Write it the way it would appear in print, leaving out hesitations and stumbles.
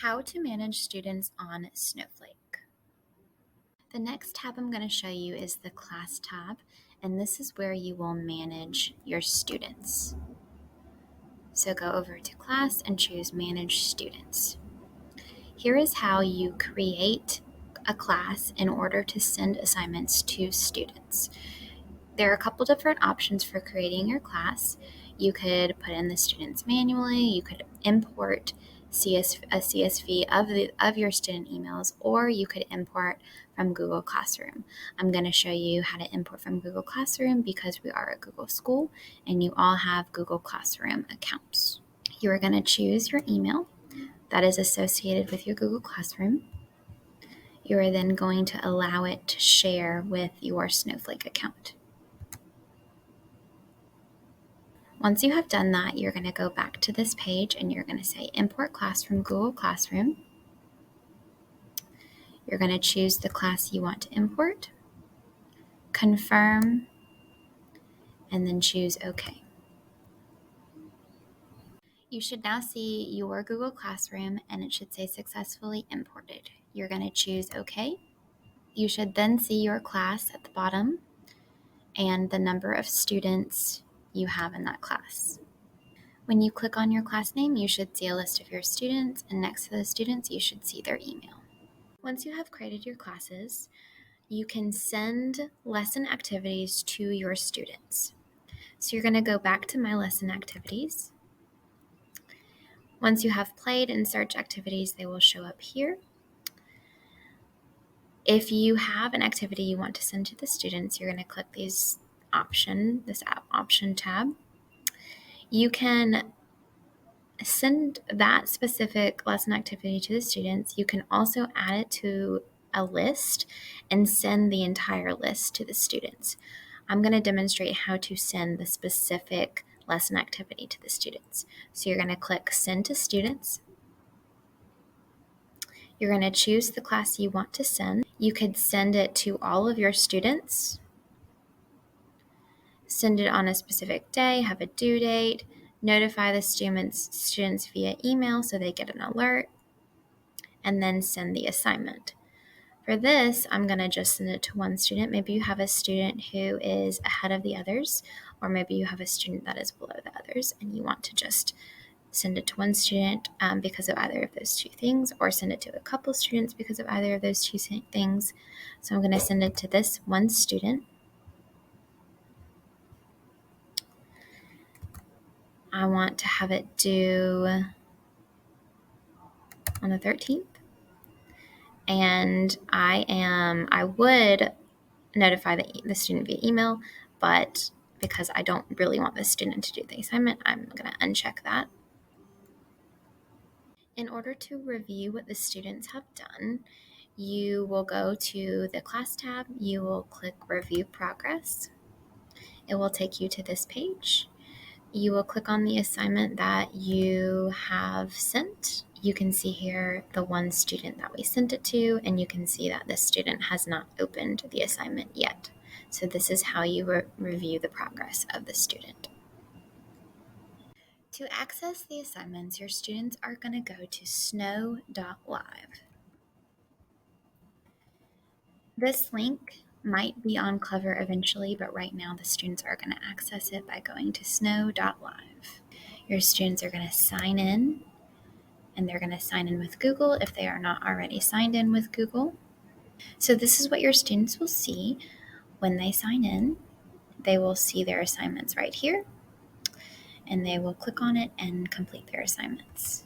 How to manage students on Snowflake. The next tab I'm going to show you is the Class tab, and this is where you will manage your students. So go over to Class and choose Manage Students. Here is how you create a class in order to send assignments to students. There are a couple different options for creating your class. You could put in the students manually, you could import a CSV of your student emails, or you could import from Google Classroom. I'm going to show you how to import from Google Classroom because we are a Google school and you all have Google Classroom accounts. You are going to choose your email that is associated with your Google Classroom. You are then going to allow it to share with your Snowflake account. Once you have done that, you're going to go back to this page and you're going to say Import Class from Google Classroom. You're going to choose the class you want to import, confirm, and then choose OK. You should now see your Google Classroom and it should say Successfully Imported. You're going to choose OK. You should then see your class at the bottom and the number of students you have in that class. When you click on your class name, you should see a list of your students, and next to those students, you should see their email. Once you have created your classes, you can send lesson activities to your students. So you're going to go back to My Lesson Activities. Once you have played and search activities, they will show up here. If you have an activity you want to send to the students, you're going to click this option tab. You can send that specific lesson activity to the students. You can also add it to a list and send the entire list to the students. I'm going to demonstrate how to send the specific lesson activity to the students. So you're going to click Send to Students. You're going to choose the class you want to send. You could send it to all of your students, send it on a specific day, have a due date, notify the students via email so they get an alert, and then send the assignment. For this, I'm going to just send it to one student. Maybe you have a student who is ahead of the others, or maybe you have a student that is below the others, and you want to just send it to one student because of either of those two things, or send it to a couple students because of either of those two things. So I'm going to send it to this one student. I want to have it due on the 13th. And I would notify the student via email, but because I don't really want the student to do the assignment, I'm going to uncheck that. In order to review what the students have done, you will go to the Class tab, you will click Review Progress. It will take you to this page. You will click on the assignment that you have sent. You can see here the one student that we sent it to, and you can see that this student has not opened the assignment yet. So this is how you review the progress of the student. To access the assignments, your students are going to go to snow.live. This link might be on Clever eventually, but right now the students are going to access it by going to snow.live. Your students are going to sign in, and they're going to sign in with Google if they are not already signed in with Google. So this is what your students will see when they sign in. They will see their assignments right here, and they will click on it and complete their assignments.